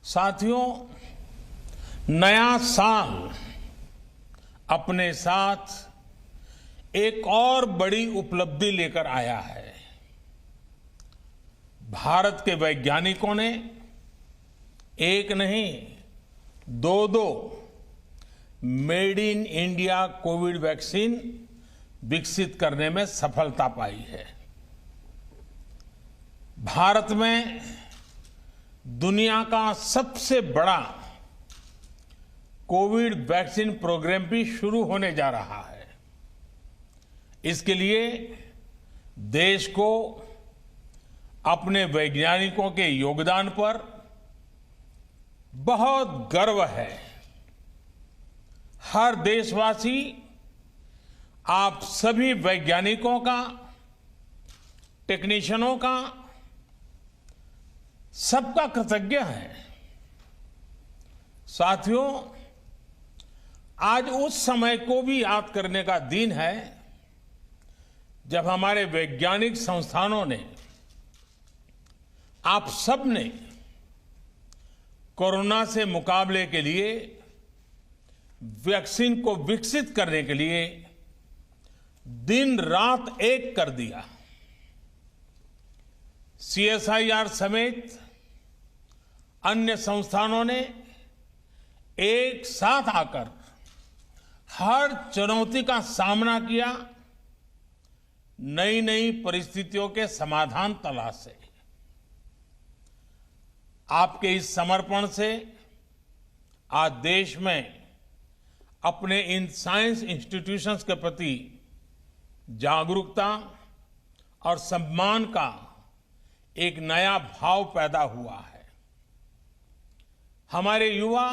साथियों, नया साल अपने साथ एक और बड़ी उपलब्धि लेकर आया है। भारत के वैज्ञानिकों ने एक नहीं दो made in India Covid vaccine विकसित करने में सफलता पाई है। भारत में दुनिया का सबसे बड़ा कोविड वैक्सीन प्रोग्राम भी शुरू होने जा रहा है। इसके लिए देश को अपने वैज्ञानिकों के योगदान पर बहुत गर्व है। हर देशवासी आप सभी वैज्ञानिकों का, टेक्नीशियनों का, सबका कृतज्ञ है। साथियों, आज उस समय को भी याद करने का दिन है जब हमारे वैज्ञानिक संस्थानों ने, आप सब ने कोरोना से मुकाबले के लिए वैक्सीन को विकसित करने के लिए दिन रात एक कर दिया। CSIR समेत अन्य संस्थानों ने एक साथ आकर हर चुनौती का सामना किया, नई नई परिस्थितियों के समाधान तलाशे। आपके इस समर्पण से आज देश में अपने इन साइंस इंस्टीट्यूशंस के प्रति जागरूकता और सम्मान का एक नया भाव पैदा हुआ है। हमारे युवा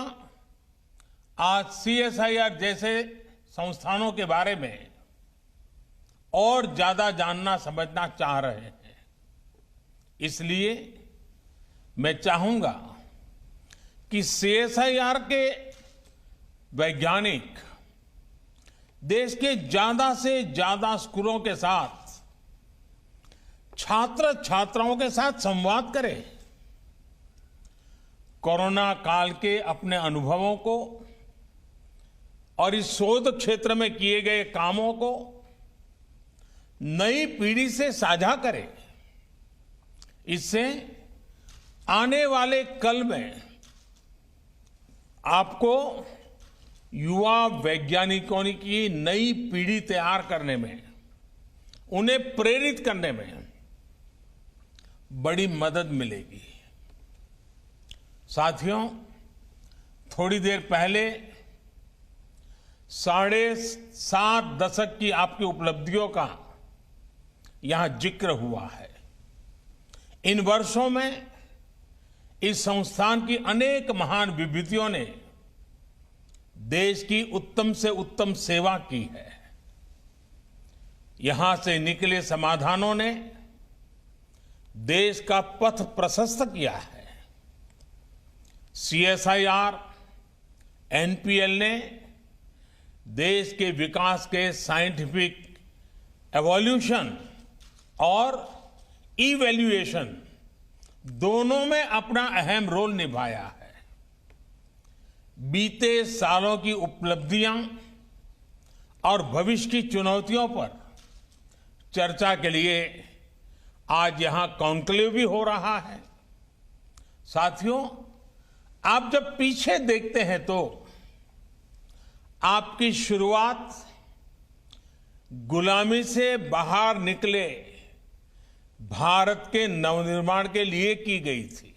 आज CSIR जैसे संस्थानों के बारे में और ज्यादा जानना समझना चाह रहे हैं। इसलिए मैं चाहूंगा कि CSIR के वैज्ञानिक देश के ज्यादा से ज्यादा स्कूलों के साथ, छात्र छात्राओं के साथ संवाद करें। कोरोना काल के अपने अनुभवों को और इस शोध क्षेत्र में किए गए कामों को नई पीढ़ी से साझा करें। इससे आने वाले कल में आपको युवा वैज्ञानिकों की नई पीढ़ी तैयार करने में, उन्हें प्रेरित करने में बड़ी मदद मिलेगी। साथियों, थोड़ी देर पहले 7.5 दशक की आपकी उपलब्धियों का यहां जिक्र हुआ है। इन वर्षों में इस संस्थान की अनेक महान विभूतियों ने देश की उत्तम से उत्तम सेवा की है। यहां से निकले समाधानों ने देश का पथ प्रशस्त किया है। CSIR, NPL ने देश के विकास के साइंटिफिक एवोल्यूशन और इवैल्यूएशन दोनों में अपना अहम रोल निभाया है। बीते सालों की उपलब्धियां और भविष्य की चुनौतियों पर चर्चा के लिए आज यहां कॉन्क्लेव भी हो रहा है। साथियों, आप जब पीछे देखते हैं तो आपकी शुरुआत गुलामी से बाहर निकले भारत के नवनिर्माण के लिए की गई थी।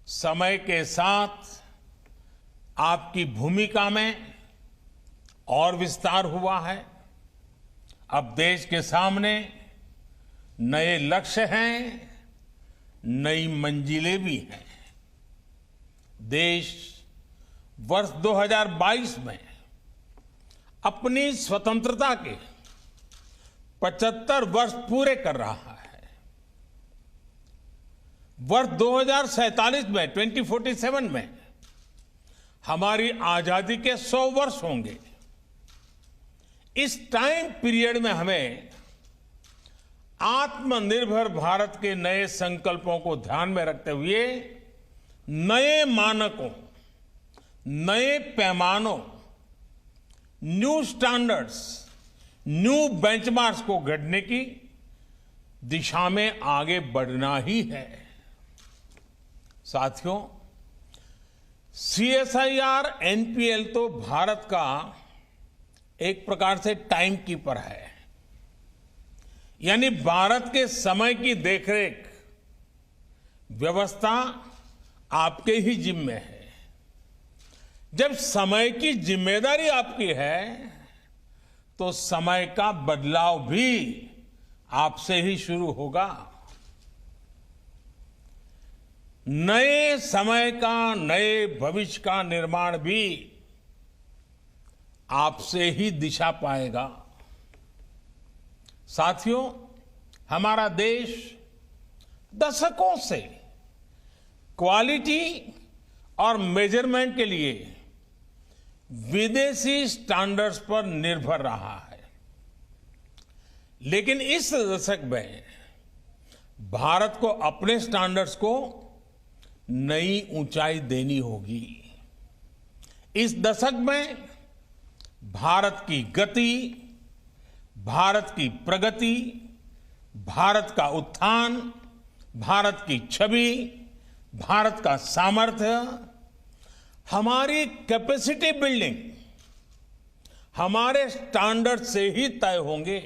समय के साथ आपकी भूमिका में और विस्तार हुआ है। अब देश के सामने नए लक्ष्य हैं, नई मंजिलें भी हैं। देश वर्ष 2022 में अपनी स्वतंत्रता के 75 वर्ष पूरे कर रहा है। वर्ष 2047 में 2047 में हमारी आजादी के 100 वर्ष होंगे। इस टाइम पीरियड में हमें आत्मनिर्भर भारत के नए संकल्पों को ध्यान में रखते हुए नए मानकों, नए पैमानों, न्यू स्टैंडर्ड्स, न्यू बेंचमार्क्स को गढ़ने की दिशा में आगे बढ़ना ही है। साथियों, CSIR NPL तो भारत का एक प्रकार से टाइम कीपर है, यानी भारत के समय की देखरेख व्यवस्था आपके ही जिम्मे है। जब समय की जिम्मेदारी आपकी है तो समय का बदलाव भी आपसे ही शुरू होगा। नए समय का, नए भविष्य का निर्माण भी आपसे ही दिशा पाएगा। साथियों, हमारा देश दशकों से क्वालिटी और मेजरमेंट के लिए विदेशी स्टैंडर्ड्स पर निर्भर रहा है, लेकिन इस दशक में भारत को अपने स्टैंडर्ड्स को नई ऊंचाई देनी होगी। इस दशक में भारत की गति, भारत की प्रगति, भारत का उत्थान, भारत की छवि, भारत का सामर्थ्य, हमारी कैपेसिटी बिल्डिंग हमारे स्टैंडर्ड से ही तय होंगे।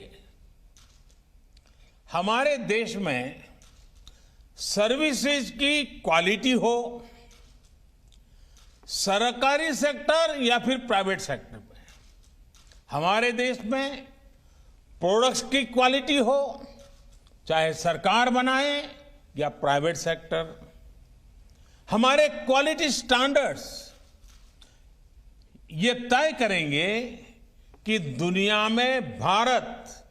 हमारे देश में सर्विसेज की क्वालिटी हो, सरकारी सेक्टर या फिर प्राइवेट सेक्टर में, हमारे देश में प्रोडक्ट्स की क्वालिटी हो, चाहे सरकार बनाए या प्राइवेट सेक्टर, हमारे क्वालिटी स्टैंडर्ड्स ये तय करेंगे कि दुनिया में भारत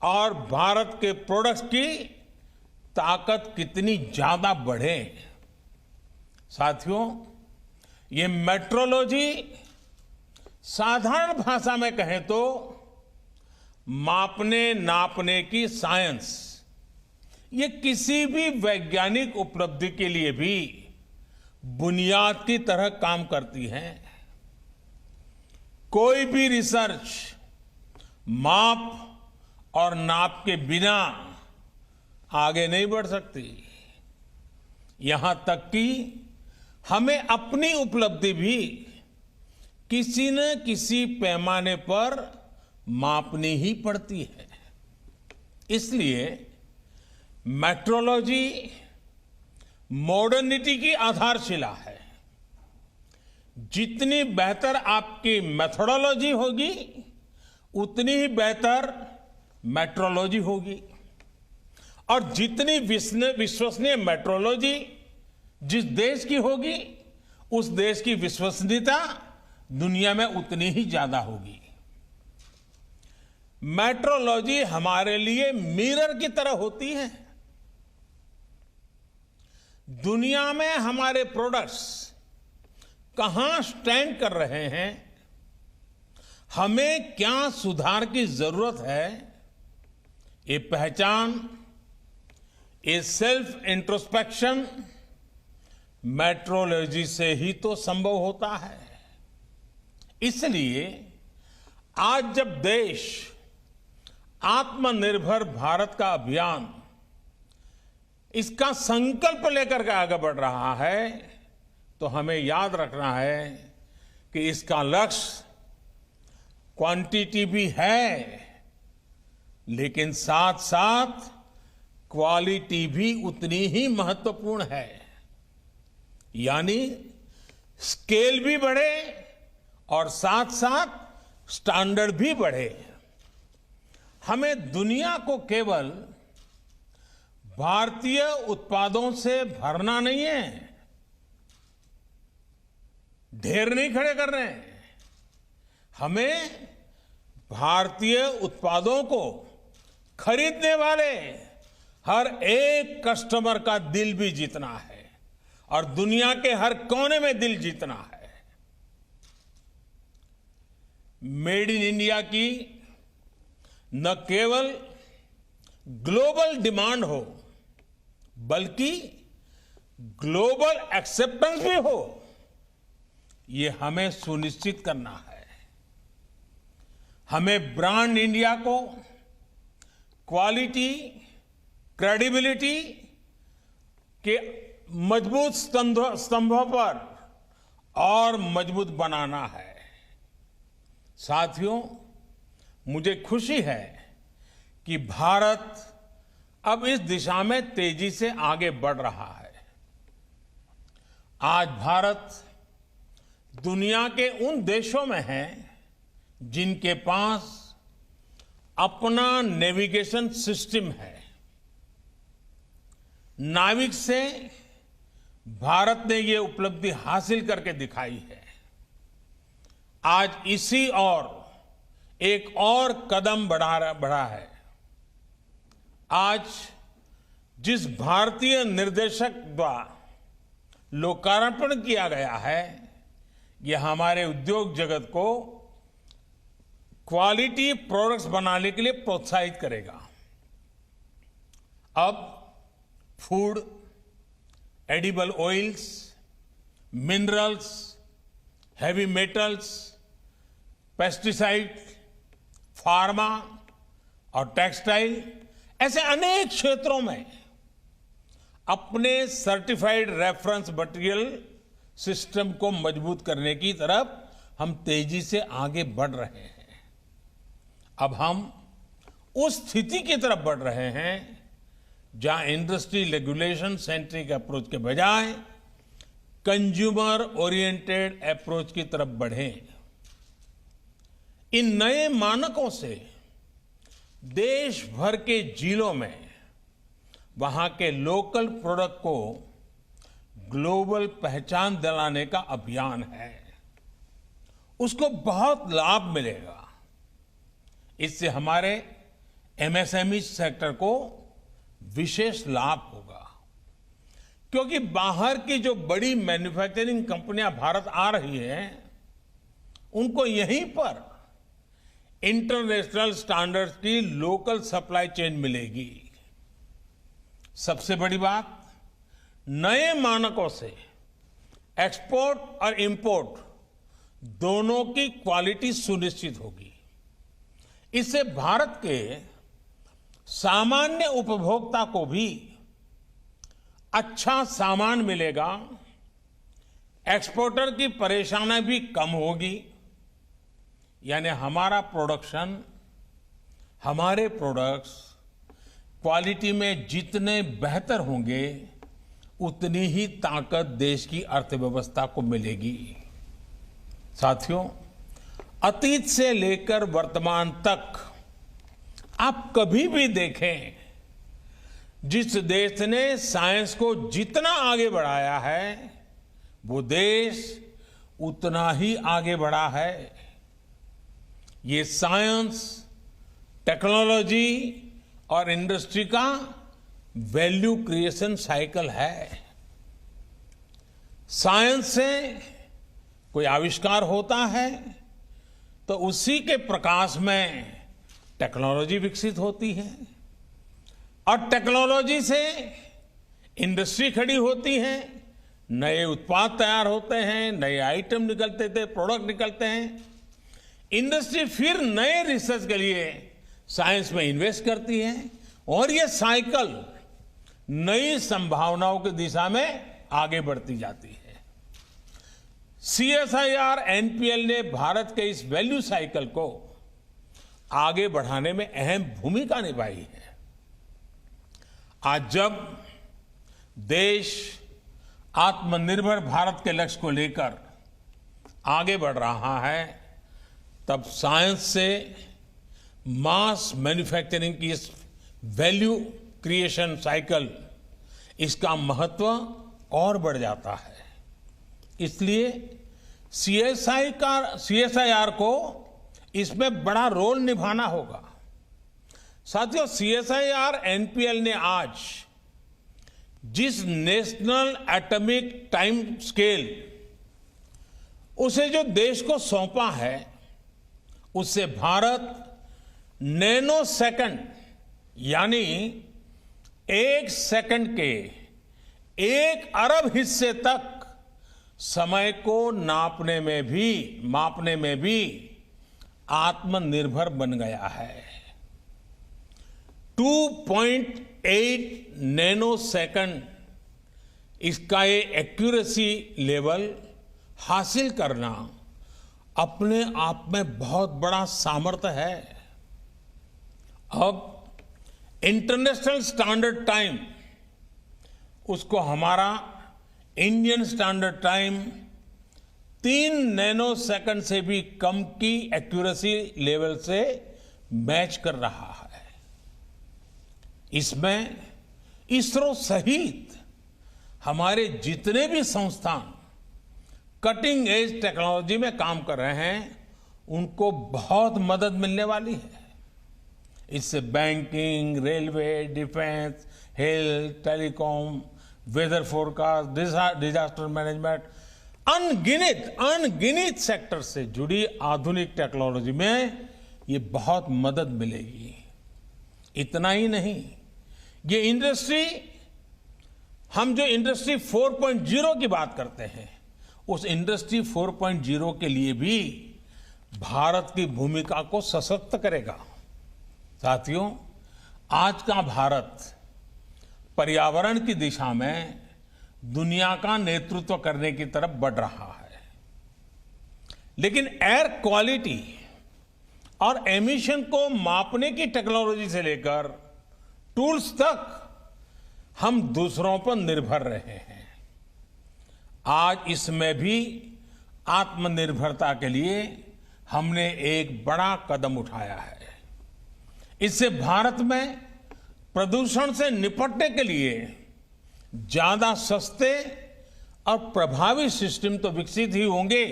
और भारत के प्रोडक्ट्स की ताकत कितनी ज्यादा बढ़े। साथियों, ये मेट्रोलॉजी साधारण भाषा में कहें तो मापने नापने की साइंस, ये किसी भी वैज्ञानिक उपलब्धि के लिए भी बुनियाद की तरह काम करती है। कोई भी रिसर्च माप और नाप के बिना आगे नहीं बढ़ सकती। यहां तक कि हमें अपनी उपलब्धि भी किसी न किसी पैमाने पर मापनी ही पड़ती है। इसलिए मेट्रोलॉजी मॉडर्निटी की आधारशिला है। जितनी बेहतर आपकी मेथोडोलॉजी होगी, उतनी ही बेहतर मेट्रोलॉजी होगी। और जितनी विश्वसनीय मेट्रोलॉजी जिस देश की होगी, उस देश की विश्वसनीयता दुनिया में उतनी ही ज्यादा होगी। मेट्रोलॉजी हमारे लिए मिरर की तरह होती है। दुनिया में हमारे प्रोडक्ट्स कहां स्टैंड कर रहे हैं, हमें क्या सुधार की जरूरत है, ये पहचान, ये सेल्फ इंट्रोस्पेक्शन मेट्रोलॉजी से ही तो संभव होता है। इसलिए आज जब देश आत्मनिर्भर भारत का अभियान, इसका संकल्प लेकर के आगे बढ़ रहा है, तो हमें याद रखना है कि इसका लक्ष्य क्वांटिटी भी है, लेकिन साथ साथ क्वालिटी भी उतनी ही महत्वपूर्ण है। यानी स्केल भी बढ़े और साथ साथ स्टैंडर्ड भी बढ़े। हमें दुनिया को केवल भारतीय उत्पादों से भरना नहीं है, ढेर नहीं खड़े कर रहे हैं। हमें भारतीय उत्पादों को खरीदने वाले हर एक कस्टमर का दिल भी जीतना है और दुनिया के हर कोने में दिल जीतना है। मेड इन इंडिया की न केवल ग्लोबल डिमांड हो, बल्कि ग्लोबल एक्सेप्टेंस भी हो, ये हमें सुनिश्चित करना है। हमें ब्रांड इंडिया को क्वालिटी, क्रेडिबिलिटी के मजबूत स्तंभों पर और मजबूत बनाना है। साथियों, मुझे खुशी है कि भारत अब इस दिशा में तेजी से आगे बढ़ रहा है। आज भारत दुनिया के उन देशों में है जिनके पास अपना नेविगेशन सिस्टम है। नाविक से भारत ने ये उपलब्धि हासिल करके दिखाई है। आज इसी और एक और कदम बढ़ा है। आज जिस भारतीय निर्देशक द्वारा लोकार्पण किया गया है, यह हमारे उद्योग जगत को क्वालिटी प्रोडक्ट्स बनाने के लिए प्रोत्साहित करेगा। अब food, edible oils, minerals, heavy metals, pesticide, pharma और टेक्सटाइल ऐसे अनेक क्षेत्रों में अपने सर्टिफाइड रेफरेंस मटेरियल सिस्टम को मजबूत करने की तरफ हम तेजी से आगे बढ़ रहे हैं। अब हम उस स्थिति की तरफ बढ़ रहे हैं जहां इंडस्ट्री रेगुलेशन सेंट्रिक अप्रोच के बजाय कंज्यूमर ओरिएंटेड अप्रोच की तरफ बढ़ें। इन नए मानकों से देश भर के जिलों में वहां के लोकल प्रोडक्ट को ग्लोबल पहचान दिलाने का अभियान है। उसको बहुत लाभ मिलेगा। इससे हमारे एमएसएमई सेक्टर को विशेष लाभ होगा, क्योंकि बाहर की जो बड़ी मैन्युफैक्चरिंग कंपनियां भारत आ रही हैं, उनको यहीं पर इंटरनेशनल स्टैंडर्ड्स की लोकल सप्लाई चेन मिलेगी। सबसे बड़ी बात, नए मानकों से एक्सपोर्ट और इंपोर्ट दोनों की क्वालिटी सुनिश्चित होगी। इससे भारत के सामान्य उपभोक्ता को भी अच्छा सामान मिलेगा, एक्सपोर्टर की परेशानी भी कम होगी। यानी हमारा प्रोडक्शन, हमारे प्रोडक्ट्स क्वालिटी में जितने बेहतर होंगे, उतनी ही ताकत देश की अर्थव्यवस्था को मिलेगी। साथियों, अतीत से लेकर वर्तमान तक आप कभी भी देखें, जिस देश ने साइंस को जितना आगे बढ़ाया है, वो देश उतना ही आगे बढ़ा है। ये साइंस, टेक्नोलॉजी और इंडस्ट्री का वैल्यू क्रिएशन साइकिल है। साइंस से कोई आविष्कार होता है तो उसी के प्रकाश में टेक्नोलॉजी विकसित होती है, और टेक्नोलॉजी से इंडस्ट्री खड़ी होती है, नए उत्पाद तैयार होते हैं, नए आइटम निकलते थे, प्रोडक्ट निकलते हैं। इंडस्ट्री फिर नए रिसर्च के लिए साइंस में इन्वेस्ट करती है, और ये साइकिल नई संभावनाओं की दिशा में आगे बढ़ती जाती है। CSIR NPL ने भारत के इस वैल्यू साइकिल को आगे बढ़ाने में अहम भूमिका निभाई है। आज जब देश आत्मनिर्भर भारत के लक्ष्य को लेकर आगे बढ़ रहा है, तब साइंस से मास मैन्युफैक्चरिंग की इस वैल्यू क्रिएशन साइकिल, इसका महत्व और बढ़ जाता है। इसलिए CSIR को इसमें बड़ा रोल निभाना होगा। साथियों, CSIR NPL ने आज जिस नेशनल एटॉमिक टाइम स्केल उसे जो देश को सौंपा है, उससे भारत नैनो सेकंड यानी 1 सेकंड के 1 अरब हिस्से तक समय को मापने में भी आत्मनिर्भर बन गया है। 2.8 नैनो सेकंड इसका ये एक्यूरेसी लेवल हासिल करना अपने आप में बहुत बड़ा सामर्थ्य है। अब इंटरनेशनल स्टैंडर्ड टाइम, उसको हमारा Indian standard time 3 nano second से भी कम की एक्यूरेसी लेवल से मैच कर रहा है। इसमें इसरो सहित हमारे जितने भी संस्थान कटिंग एज टेक्नोलॉजी में काम कर रहे हैं, उनको बहुत मदद मिलने वाली है। इससे banking, railway, defence, health, telecom, weather forecast, disaster management, अनगिनत सेक्टर से जुड़ी आधुनिक टेक्नोलॉजी में ये बहुत मदद मिलेगी। इतना ही नहीं, ये इंडस्ट्री, हम जो इंडस्ट्री 4.0 की बात करते हैं, उस इंडस्ट्री 4.0 के लिए भी भारत की भूमिका को सशक्त करेगा। साथियों, आज का भारत पर्यावरण की दिशा में दुनिया का नेतृत्व करने की तरफ बढ़ रहा है, लेकिन एयर क्वालिटी और एमिशन को मापने की टेक्नोलॉजी से लेकर टूल्स तक हम दूसरों पर निर्भर रहे हैं। आज इसमें भी आत्मनिर्भरता के लिए हमने एक बड़ा कदम उठाया है। इससे भारत में प्रदूषण से निपटने के लिए ज्यादा सस्ते और प्रभावी सिस्टम तो विकसित ही होंगे,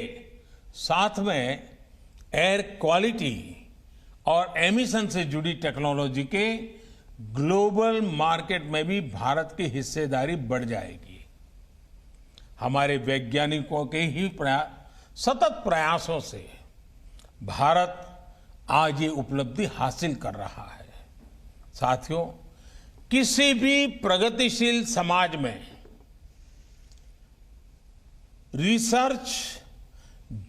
साथ में एयर क्वालिटी और एमिशन से जुड़ी टेक्नोलॉजी के ग्लोबल मार्केट में भी भारत की हिस्सेदारी बढ़ जाएगी। हमारे वैज्ञानिकों के ही सतत प्रयासों से भारत आज ये उपलब्धि हासिल कर रहा है। साथियों, किसी भी प्रगतिशील समाज में रिसर्च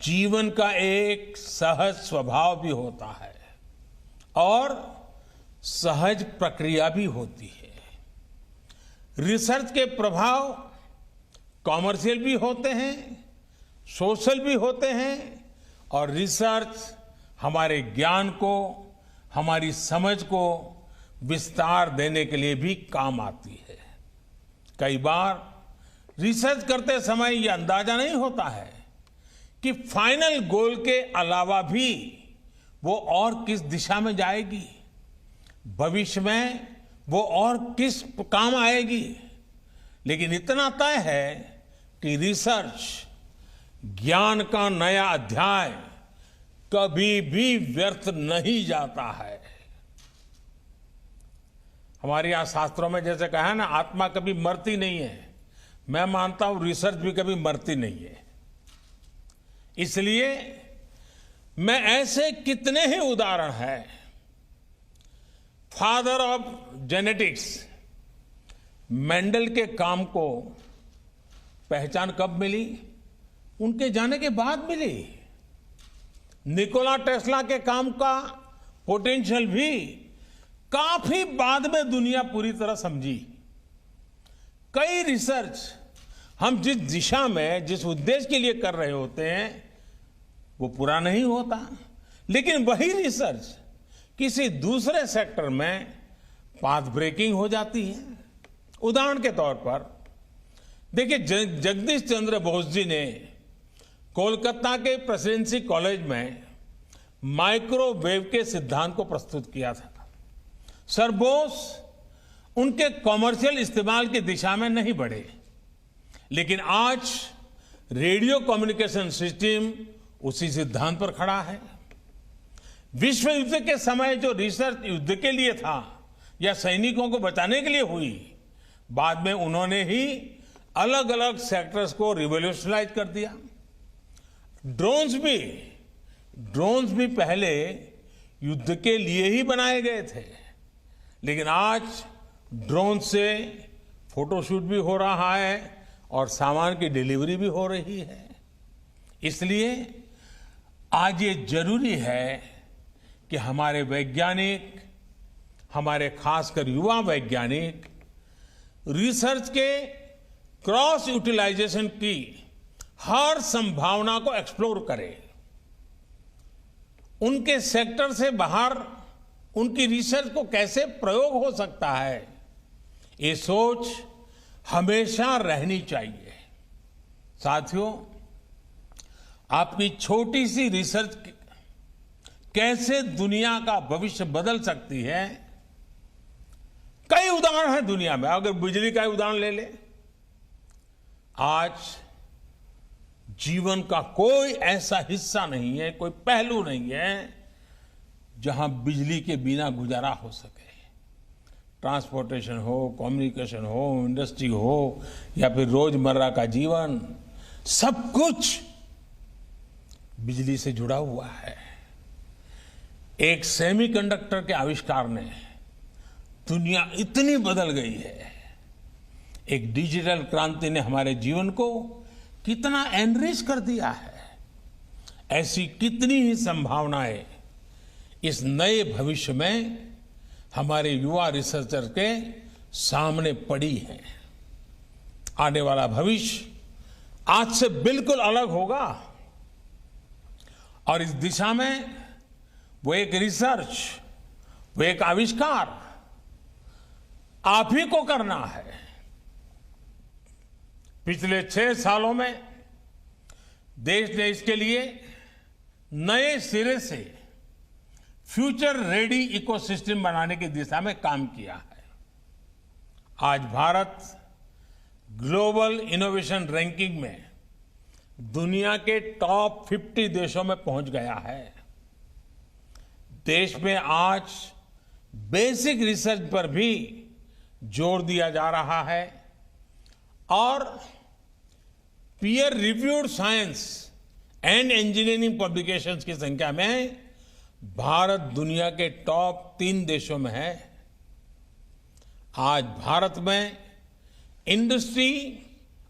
जीवन का एक सहज स्वभाव भी होता है और सहज प्रक्रिया भी होती है। रिसर्च के प्रभाव कॉमर्शियल भी होते हैं, सोशल भी होते हैं, और रिसर्च हमारे ज्ञान को, हमारी समझ को विस्तार देने के लिए भी काम आती है। कई बार रिसर्च करते समय यह अंदाजा नहीं होता है कि फाइनल गोल के अलावा भी वो और किस दिशा में जाएगी, भविष्य में वो और किस काम आएगी। लेकिन इतना तय है कि रिसर्च ज्ञान का नया अध्याय कभी भी व्यर्थ नहीं जाता है। हमारे यहां शास्त्रों में जैसे कहा है ना, आत्मा कभी मरती नहीं है। मैं मानता हूं रिसर्च भी कभी मरती नहीं है। इसलिए मैं ऐसे कितने ही उदाहरण हैं, फादर ऑफ जेनेटिक्स मेंडल के काम को पहचान कब मिली? उनके जाने के बाद मिली। निकोला टेस्ला के काम का पोटेंशियल भी काफी बाद में दुनिया पूरी तरह समझी। कई रिसर्च हम जिस दिशा में, जिस उद्देश्य के लिए कर रहे होते हैं, वो पूरा नहीं होता, लेकिन वही रिसर्च किसी दूसरे सेक्टर में पाथ ब्रेकिंग हो जाती है। उदाहरण के तौर पर देखिए, जगदीश चंद्र बोस जी ने कोलकाता के प्रेसिडेंसी कॉलेज में माइक्रोवेव के सिद्धांत को प्रस्तुत किया था। सर बोस उनके कॉमर्शियल इस्तेमाल की दिशा में नहीं बढ़े, लेकिन आज रेडियो कम्युनिकेशन सिस्टम उसी सिद्धांत पर खड़ा है। विश्व युद्ध के समय जो रिसर्च युद्ध के लिए था या सैनिकों को बचाने के लिए हुई, बाद में उन्होंने ही अलग अलग सेक्टर्स को रिवॉल्यूशनाइज कर दिया। ड्रोन्स भी पहले युद्ध के लिए ही बनाए गए थे, लेकिन आज ड्रोन से फोटोशूट भी हो रहा है और सामान की डिलीवरी भी हो रही है। इसलिए आज ये जरूरी है कि हमारे वैज्ञानिक, हमारे खासकर युवा वैज्ञानिक रिसर्च के क्रॉस यूटिलाइजेशन की हर संभावना को एक्सप्लोर करें। उनके सेक्टर से बाहर उनकी रिसर्च को कैसे प्रयोग हो सकता है, ये सोच हमेशा रहनी चाहिए। साथियों, आपकी छोटी सी रिसर्च कैसे दुनिया का भविष्य बदल सकती है, कई उदाहरण हैं दुनिया में। अगर बिजली का उदाहरण ले ले, आज जीवन का कोई ऐसा हिस्सा नहीं है, कोई पहलू नहीं है जहां बिजली के बिना गुजारा हो सके। ट्रांसपोर्टेशन हो, कम्युनिकेशन हो, इंडस्ट्री हो या फिर रोजमर्रा का जीवन, सब कुछ बिजली से जुड़ा हुआ है। एक सेमीकंडक्टर के आविष्कार ने दुनिया इतनी बदल गई है। एक डिजिटल क्रांति ने हमारे जीवन को कितना एनरिच कर दिया है। ऐसी कितनी ही संभावनाएं इस नए भविष्य में हमारे युवा रिसर्चर के सामने पड़ी हैं। आने वाला भविष्य आज से बिल्कुल अलग होगा और इस दिशा में वो एक रिसर्च, वो एक आविष्कार आप ही को करना है। पिछले 6 सालों में देश ने इसके लिए नए सिरे से फ्यूचर रेडी इकोसिस्टम बनाने की दिशा में काम किया है। आज भारत ग्लोबल इनोवेशन रैंकिंग में दुनिया के टॉप 50 देशों में पहुंच गया है। देश में आज बेसिक रिसर्च पर भी जोर दिया जा रहा है और peer reviewed science and engineering publications की संख्या में भारत दुनिया के टॉप 3 देशों में है। आज भारत में इंडस्ट्री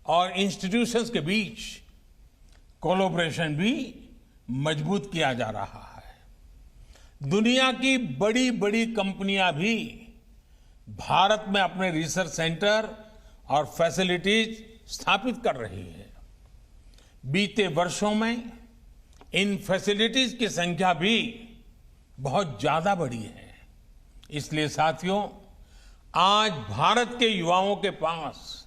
और इंस्टीट्यूशंस के बीच कोलैबोरेशन भी मजबूत किया जा रहा है। दुनिया की बड़ी बड़ी कंपनियां भी भारत में अपने रिसर्च सेंटर और फैसिलिटीज स्थापित कर रही है। बीते वर्षों में इन फैसिलिटीज की संख्या भी बहुत ज्यादा बढ़ी है। इसलिए साथियों, आज भारत के युवाओं के पास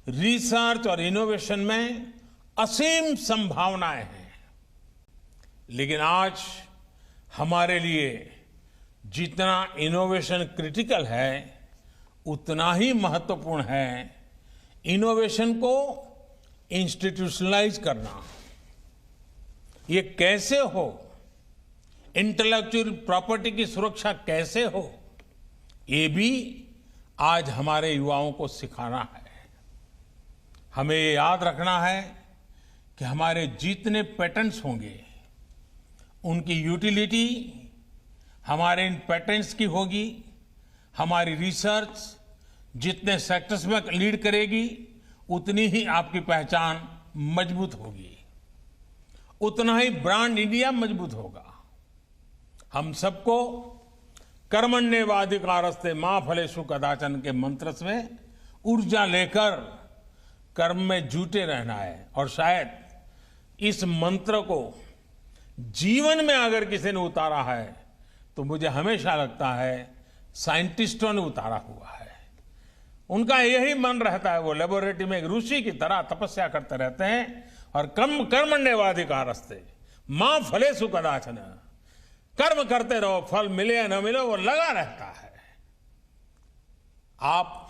रिसर्च और इनोवेशन में असीम संभावनाएं हैं। लेकिन आज हमारे लिए जितना इनोवेशन क्रिटिकल है, उतना ही महत्वपूर्ण है इनोवेशन को इंस्टीट्यूशनलाइज करना। ये कैसे हो, इंटेलेक्चुअल प्रॉपर्टी की सुरक्षा कैसे हो, ये भी आज हमारे युवाओं को सिखाना है। हमें ये याद रखना है कि हमारे जितने पेटेंट्स होंगे, उनकी यूटिलिटी हमारे इन पेटेंट्स की होगी। हमारी रिसर्च जितने सेक्टर्स में लीड करेगी, उतनी ही आपकी पहचान मजबूत होगी, उतना ही ब्रांड इंडिया मजबूत होगा। हम सबको कर्मण्येवाधिकारस्ते मां फलेषु कदाचन के मंत्र में ऊर्जा लेकर कर्म में जुटे रहना है। और शायद इस मंत्र को जीवन में अगर किसी ने उतारा है तो मुझे हमेशा लगता है साइंटिस्टों ने उतारा हुआ है। उनका यही मन रहता है, वो लेबोरेटरी में एक ऋषि की तरह तपस्या करते रहते हैं और कर्मण्येवाधिकारस्ते मां फलेषु कदाचन, कर्म करते रहो, फल मिले या न मिले वो लगा रहता है। आप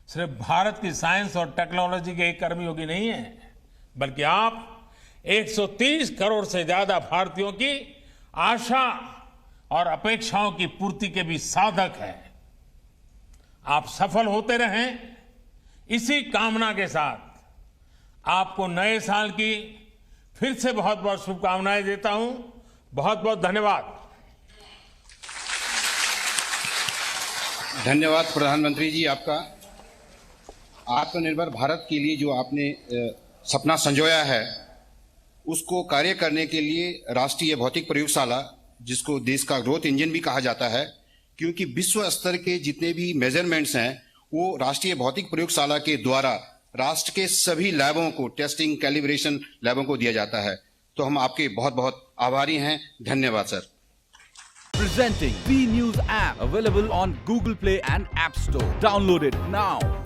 सिर्फ भारत की साइंस और टेक्नोलॉजी के एक कर्मयोगी नहीं है, बल्कि आप 130 करोड़ से ज्यादा भारतीयों की आशा और अपेक्षाओं की पूर्ति के भी साधक हैं। आप सफल होते रहें, इसी कामना के साथ आपको नए साल की फिर से बहुत बहुत शुभकामनाएं देता हूं। बहुत बहुत धन्यवाद। धन्यवाद प्रधानमंत्री जी आपका। आत्मनिर्भर भारत के लिए जो आपने सपना संजोया है, उसको कार्य करने के लिए राष्ट्रीय भौतिक प्रयोगशाला, जिसको देश का ग्रोथ इंजन भी कहा जाता है, क्योंकि विश्व स्तर के जितने भी मेजरमेंट्स हैं वो राष्ट्रीय भौतिक प्रयोगशाला के द्वारा राष्ट्र के सभी लैबों को, टेस्टिंग कैलिब्रेशन लैबों को दिया जाता है। तो हम आपके बहुत बहुत आभारी हैं। धन्यवाद sir. Presenting B News app, available on Google Play and App Store. Download it now.